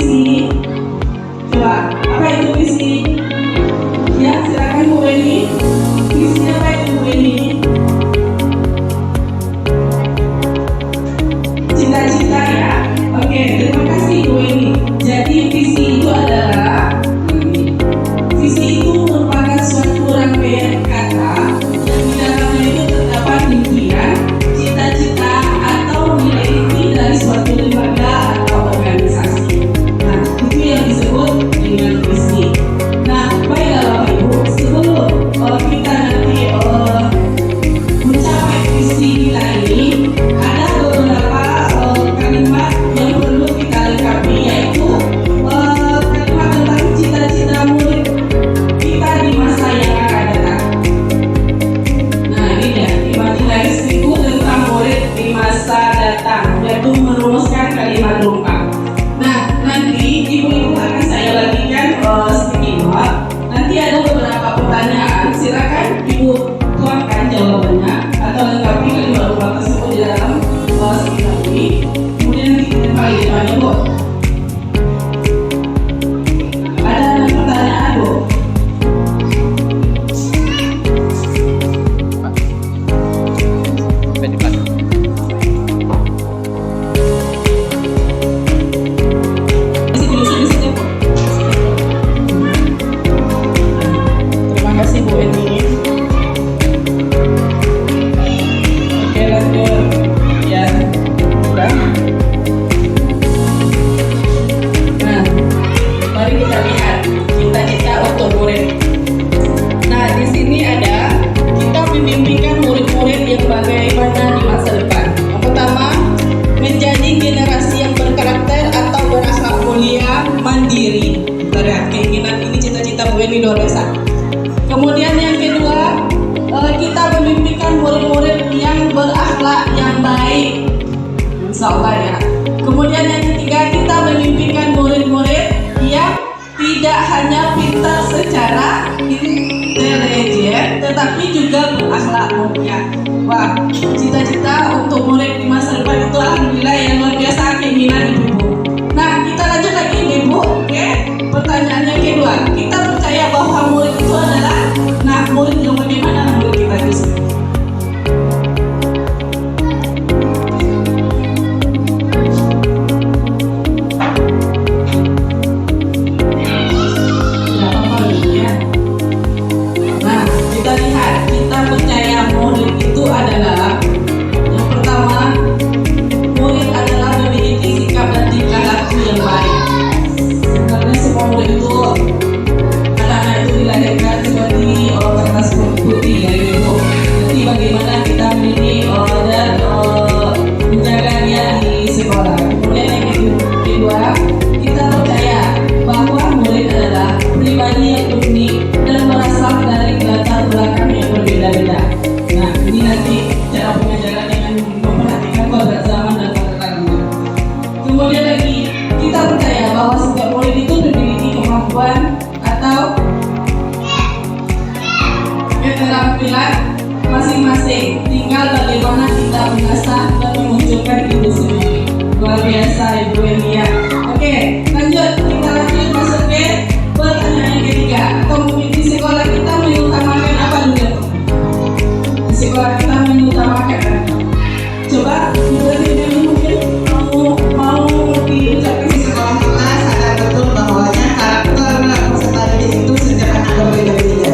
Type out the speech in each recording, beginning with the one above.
visi. Coba, apa itu visi? Ya, silakan Bu Weni. Visi apa itu Bu Weni? Cita-cita ya. Oke, terima kasih Bu Weni. Jadi visi itu adalah visi itu merupakan suatu rangkaian kata yang di dalamnya itu terdapat impian, cita-cita atau nilai inti dari suatu lembaga atau organisasi. Nah, itu yang disebut dengan visi. Nah, baiklah Bapak Ibu, sebelum kita nanti mencapai visi kita ini, ada beberapa kalimat yang perlu kita lengkapi, yaitu kalimat tentang cita-cita murid kita di masa yang akan datang. Nah, ini dia imajinasiku tentang murid di masa datang, yaitu merumuskan kalimat lengkap. Nah, nanti ibu-ibu akan saya bagikan sticky note. Nanti ada beberapa pertanyaan, silakan ibu tuangkan jawabannya atau lengkapi kalimat lengkap tersebut di dalam sticky note ini. Kemudian nanti kita pakai depannya, Bu. Ada pertanyaan, Bu? Terima kasih Bu Eni. Oke, lanjut. Ya, sudah. Nah, mari kita lihat cita-cita untuk murid. Nah, di sini ada kita memimpikan murid-murid yang bagaimana di masa depan. Yang pertama, menjadi generasi yang berkarakter atau berakhlak mulia, mandiri. Kita lihat keinginan ini, cita-cita Bu Eni luar biasa. Kemudian yang kedua, kita memimpikan murid-murid yang berakhlak yang baik, insya Allah ya. Kemudian yang ketiga, kita memimpikan murid-murid yang tidak hanya pintar secara intelijen, tetapi juga berakhlak mulia. Wah, cita-cita untuk murid di masa depan itu alhamdulillah yang luar biasa keinginan ibu-ibu. Nah, kita lanjut lagi ibu. Oke, pertanyaan yang kedua, kita percaya bahwa murid itu adalah, nah murid yang bagaimana murid kita itu sendiri? Tidak apa-apa ya. Nah, kita lihat, kita percaya murid itu adalah, yang pertama, murid adalah memiliki sikap dan tingkah laku yang baik. Karena semua murid itu, anak-anak itu dilahirkan seperti kertas putih ya ibu. Jadi bagaimana kita mendidik dan menjaga dia di sekolah. Kemudian yang kedua, kita percaya bahwa murid adalah pribadi yang unik dan berasal dari latar belakang yang berbeda-beda. Nah, ini nanti cara pengajaran dengan memperhatikan kodrat zaman dan pengetahuan. Kemudian lagi, kita percaya bahwa setiap murid itu memiliki kemampuan atau keterampilan masing-masing. Tinggal bagaimana kita mengasah dan memunculkan itu sendiri. Luar biasa Ibu Enia. Oke, lanjut. Kita lanjut masuk ke pertanyaan yang ketiga. Di sekolah kita mengutamakan apa dulu? Di sekolah kita mengutamakan apa? Coba Ibu Enia mungkin mau diucapkan di sekolah kita sadar betul bahwanya karakter peserta didik itu setiap anak berbeda-beda.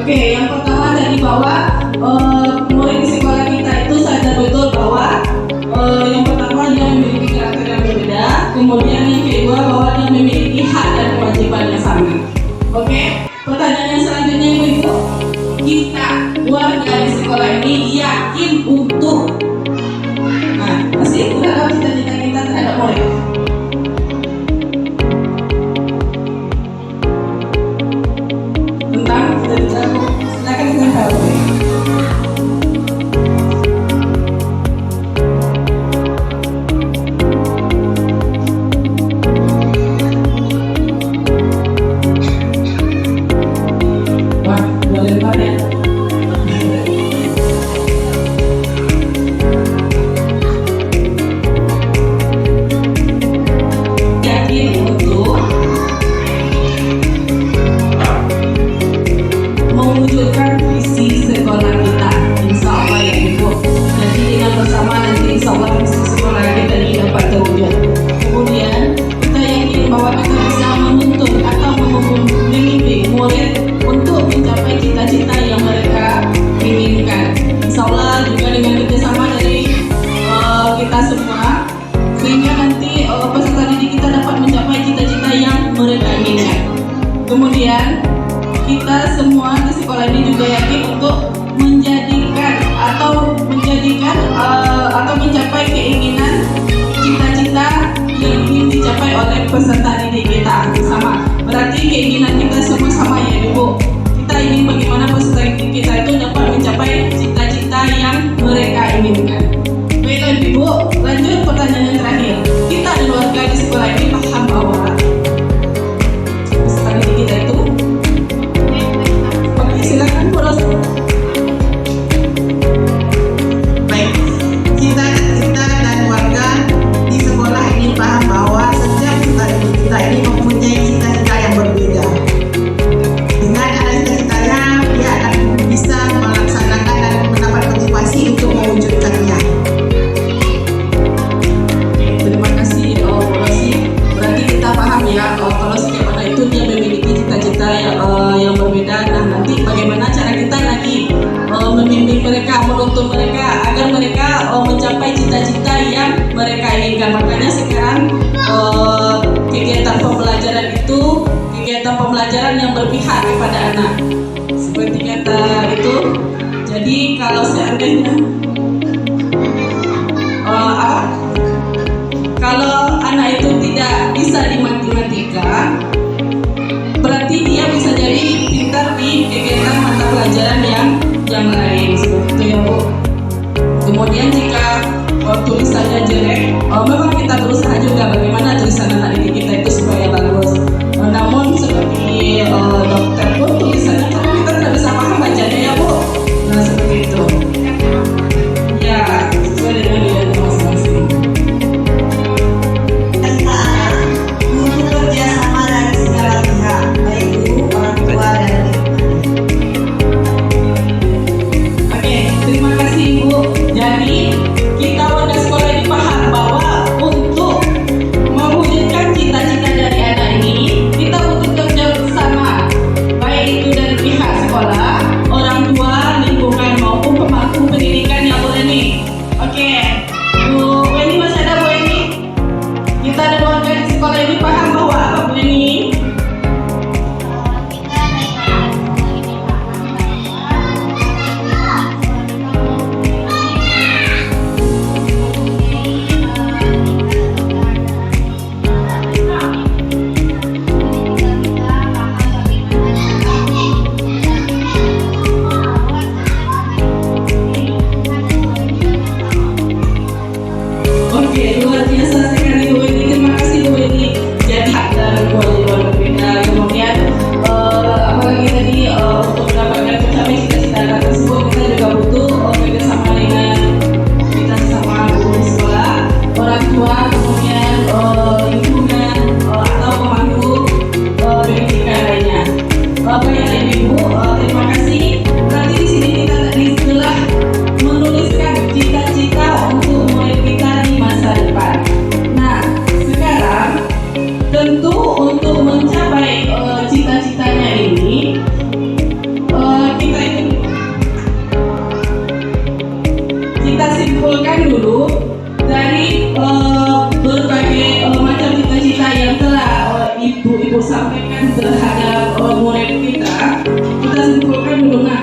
Oke, yang pertama dari bahwa murid di sekolah kita itu sadar betul bahwa yang pertama dia memiliki karakter yang berbeda, kemudian yang kedua bahwa dia memiliki hak dan kewajiban yang sama. Oke, pertanyaan yang selanjutnya Ibu, kita warga di sekolah ini yakin untuk, nah pasti udah tahu cita-cita kita terhadap murid. menyampaikan atau mencapai keinginan cita-cita yang ingin dicapai oleh peserta didik kita sama. Berarti keinginan kita semua sama ya Ibu. Kita ingin bagaimana peserta didik kita itu dapat mencapai cita-cita yang mereka inginkan. Baiklah Ibu, lanjut pertanyaan yang terakhir. Kita dan warga di sekolah ini paham bahwa peserta didik kita itu. Oke, silakan terus. Baik, kita dan warga di sekolah ini paham bahwa setiap peserta didik kita ini mempunyai cita-cita yang berbeda. Dengan ada cita-citanya, dia akan bisa melaksanakan dan mendapat motivasi untuk mewujudkannya. Terima kasih Bu Rosi. Berarti kita paham ya kalau setiap anak itu dia memiliki cita-cita yang berbeda. Nah, nanti bagaimana cara kita lagi membimbing mereka, menuntun mereka agar mereka mencapai cita-cita yang mereka inginkan. Makanya sekarang kegiatan pembelajaran itu kegiatan pembelajaran yang berpihak kepada anak. Seperti kata itu. Jadi kalau seandainya kalau anak itu tidak bisa di matematika, berarti dia bisa jadi pintar di kegiatan mata pelajaran yang lain, seperti itu ya Bu. Kemudian jika tulisannya jelek, memang kita berusaha juga bagaimana tulisan anak didik kita itu supaya bagus. Namun seperti dokter pun tulisannya kadang kita tidak bisa paham bacanya ya Bu. Nah seperti itu. Ya sesuai dengan nilai masing-masing. Butuh kerjasama dari segala pihak, baik guru, orang tua, dan Oke, terima kasih Ibu. Jadi kita warga sekolah ini paham bahwa untuk mewujudkan cita-cita dari anak ini kita butuh kerja bersama, baik itu dari pihak sekolah, orang tua, lingkungan maupun pemangku pendidikan yang boleh nih. Oke, Bu Weni masih ada Bu Weni? Kita dan warga di sekolah ini paham bahwa apa Bu Weni? Oke, luar biasa sekali Bu Weni. Terima kasih Bu Weni. Jadi dan luar berbeda. Kemudian apalagi tadi untuk mendapatkan mencapai cita-cita anak tersebut kita juga butuh kerjasama dengan kita sama guru di sekolah, orang tua, kemudian lingkungan atau pemangku pendidikan lainnya. Baiklah Ibu, terima kasih. Berarti di sini kita tadi telah menuliskan cita-cita untuk murid kita di masa depan. Nah, sekarang tentu untuk mencapai cita-citanya ini kita simpulkan dulu dari berbagai macam cita-cita yang telah ibu-ibu sampaikan terhadap murid kita. Kita simpulkan dulu. Nah,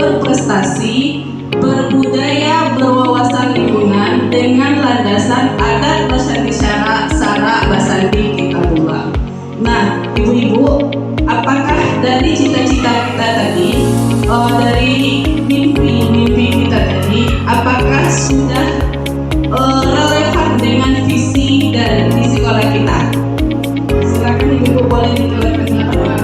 berprestasi, berbudaya, berwawasan lingkungan dengan landasan adat basandi sara basandi kitabullah. Nah, ibu-ibu, apakah dari cita-cita kita tadi, dari mimpi kita tadi, apakah sudah relevan dengan visi dan misi sekolah kita? Silakan ibu-ibu boleh dikeluarkan pendapat.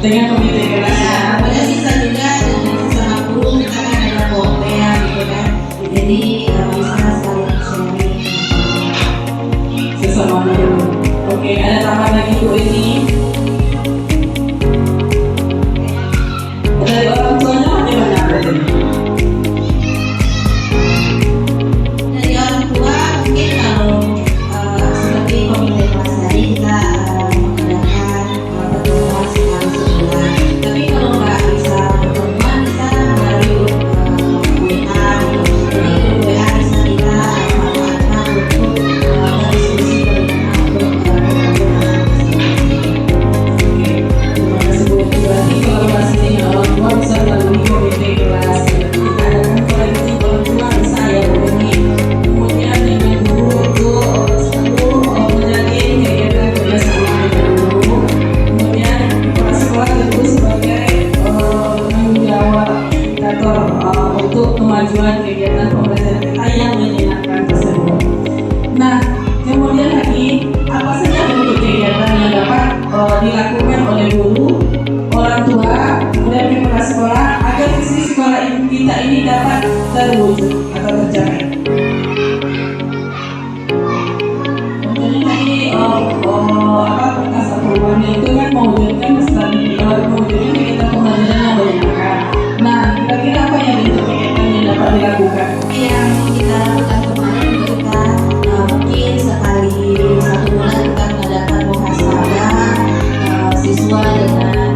dengan komite kelas Ya, kemudian bisa juga dengan sesama guru misalkan ada kompean gitu kan. Jadi bisa saling sharing. sesama guru. Oke, ada tambahan lagi Bu ini. Dari orang tuanya bagaimana berarti? Dari orang tua mungkin kalau seperti komite kelas tadi kita mengadakan pertemuan sekali sebulan. Tapi kalau nggak bisa pertemuan bisa melalui WA. Jadi WA bisa kita manfaatkan untuk berdiskusi bagaimana untuk Terima kasih Bu. Berarti kalau masih dengan orang tua bisa melalui komite kelas. Kita adakan koleksi orang tua bisa ya Bu ini. Kemudian dengan guru itu selalu menjalin kegiatan kerjasama dengan guru. Kemudian kepala sekolah tentu sebagai penanggung jawab indikator untuk kemajuan kegiatan pembelajaran kita yang menyenangkan tersebut. Nah, kemudian lagi apa saja bentuk kegiatan yang dapat dilakukan oleh guru, orang tua, kemudian kepala sekolah agar visi sekolah kita ini dapat terwujud atau tercapai. Contohnya tadi perkasa perubahan itu kan mewujudkan mewujudkan kegiatan pembelajaran yang menyenangkan. Nah, kira-kira apa yang bentuk kegiatan yang dapat dilakukan? yang kita lakukan kemarin juga kita mungkin sekali 1 bulan kita mengadakan muhasabah siswa dengan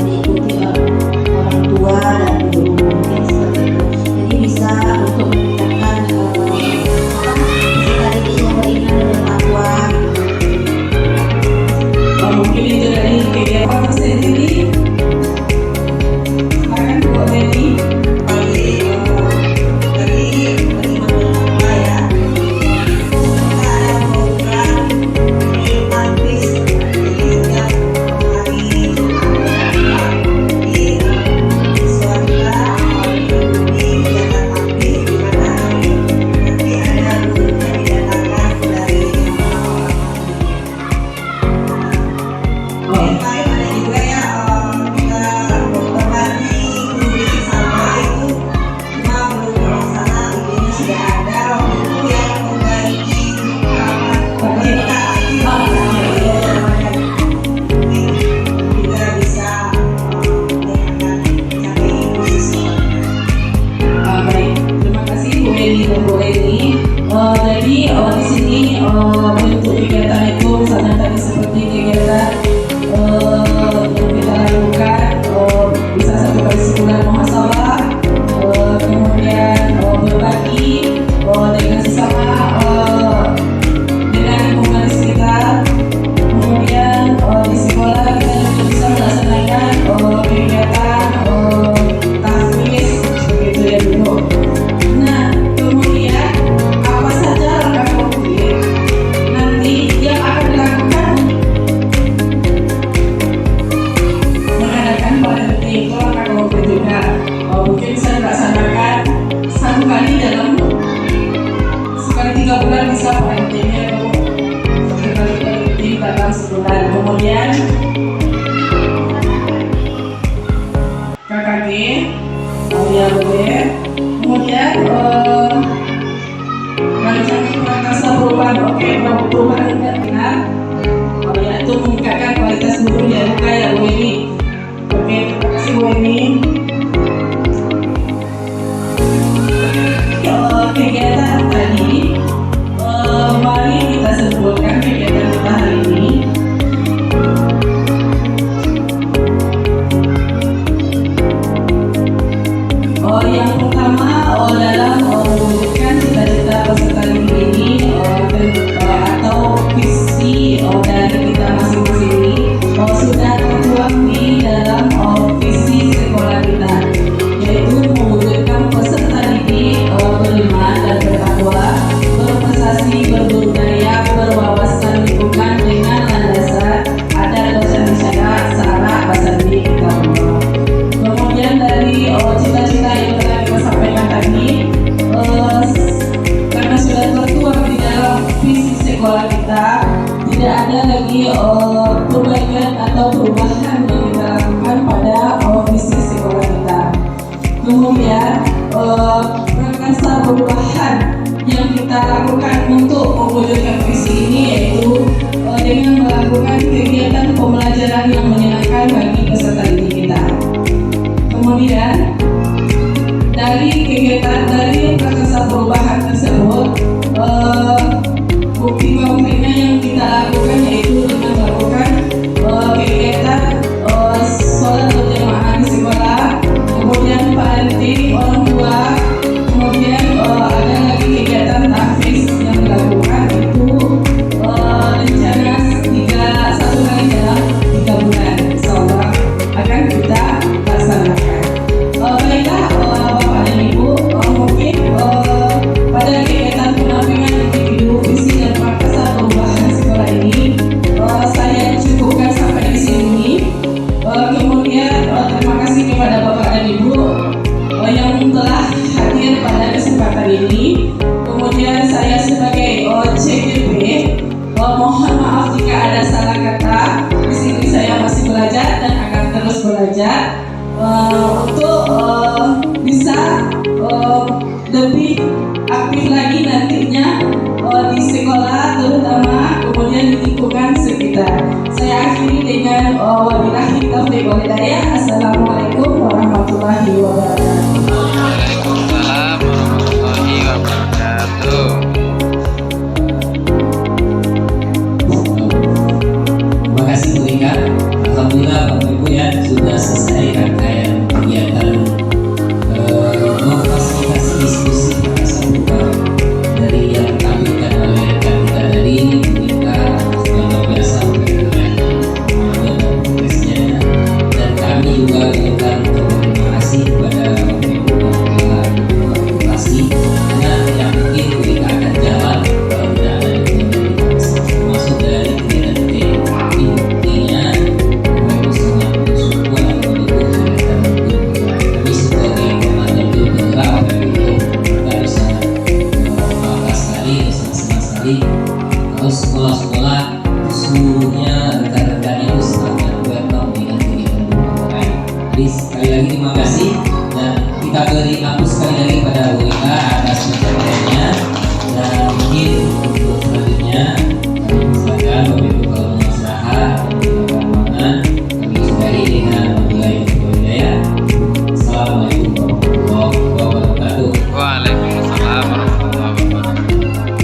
diikuti orang tua dan guru mungkin seperti itu. Jadi bisa untuk meningkatkan sekali keinginan dan kemampuan. Mungkin itu dari kegiatan tersendiri. Silakan Bu Leni. Baik, terima kasih Bu Leni dan Bu Leni. Jadi di sini bentuk kegiatan itu misalnya tadi seperti kegiatan yang kita lakukan bisa 1 kali sebulan muhasabah, kemudian berbagi dengan sesama dengan lingkungan di sekitar, kemudian di sekolah kita juga bisa melaksanakan kegiatan tahfiz begitu ya dulu. Nah, kemudian apa saja langkah konkret nanti yang akan dilakukan mengadakan politik itu langkah konkret juga. Mungkin bisa dilaksanakan 1 kali dalam sekali 3 bulan bisa politiknya itu 1 kali politik dalam sebulan. Kemudian KKG ya boleh. Kemudian rancangan prakarsa perubahan. Oke, perubahan tidak benar. Yaitu meningkatkan kualitas guru ya bukan ya Bu Eni. Oke, terima kasih Bu Eni. Kegiatan tadi mari kita sebutkan kegiatan kita hari ini. Yang pertama dalam mewujudkan cita-cita peserta didik ini atau visi dari kita masing-masing ini sudah tertuang di dalam visi sekolah kita, yaitu mewujudkan peserta didik beriman dan bertakwa, berprestasi, berbudaya, berwawasan lingkungan dengan landasan adat dosen isyarat syarat bahasa didik kita berdua. Kemudian dari cita-cita yang telah kita sampaikan tadi, karena sudah tertuang di dalam visi sekolah kita, tidak ada lagi perbaikan atau perubahan yang kita lakukan perubahan yang kita lakukan untuk mewujudkan visi ini, yaitu dengan melakukan kegiatan pembelajaran yang menyenangkan bagi peserta didik kita. Kemudian dari prakasa perubahan tersebut, bukti konkretnya yang kita lakukan yaitu dengan melakukan kegiatan sholat berjamaah di sekolah, kemudian parenting orang tua, kemudian ada lagi kegiatan tahfiz yang dilakukan itu rencana 1 kali dalam 3 bulan, insyaallah akan kita laksanakan. Baiklah Bapak dan Ibu, mungkin pada kegiatan pendampingan individu visi dan prakasa perubahan sekolah ini saya cukupkan sampai di sini. Kemudian terima kasih kepada Bapak dan Ibu yang telah hadir pada kesempatan ini. Kemudian saya sebagai CGP mohon maaf jika ada salah kata. Di sini saya masih belajar dan akan terus belajar untuk bisa lebih aktif lagi nantinya di sekolah, terutama kemudian di lingkungan sekitar. Saya akhiri dengan wabillahi taufiq wal hidayah. Assalamualaikum warahmatullahi wabarakatuh. Waalaikumsalam warahmatullahi wabarakatuh. Terima kasih Bu Rika. Alhamdulillah Bapak Ibu ya sudah selesai rangkaian kegiatan memfasilitasi diskusi prakasa perubahan dari yang ditampilkan oleh rekan kita dari Bu Rika, yang luar biasa dengan progresnya, dan kami juga mengucapkan terima kasih kepada Bapak Ibu yang telah berpartisipasi, karena yang mungkin Bu Rika akan jalan kalau tidak ada yang termasuk dari kegiatan buktinya Bapak sangat bersyukur atau dukung kami sebagai komandan itu bergerak dari itu kita bisa bangga sekali, senang sekali kalau sekolah-sekolah seluruhnya rekan-rekannya itu sangat welcome dengan kegiatan berbagai. Jadi sekali lagi terima kasih dan kita beri aplaus sekali lagi pada Bu Rika.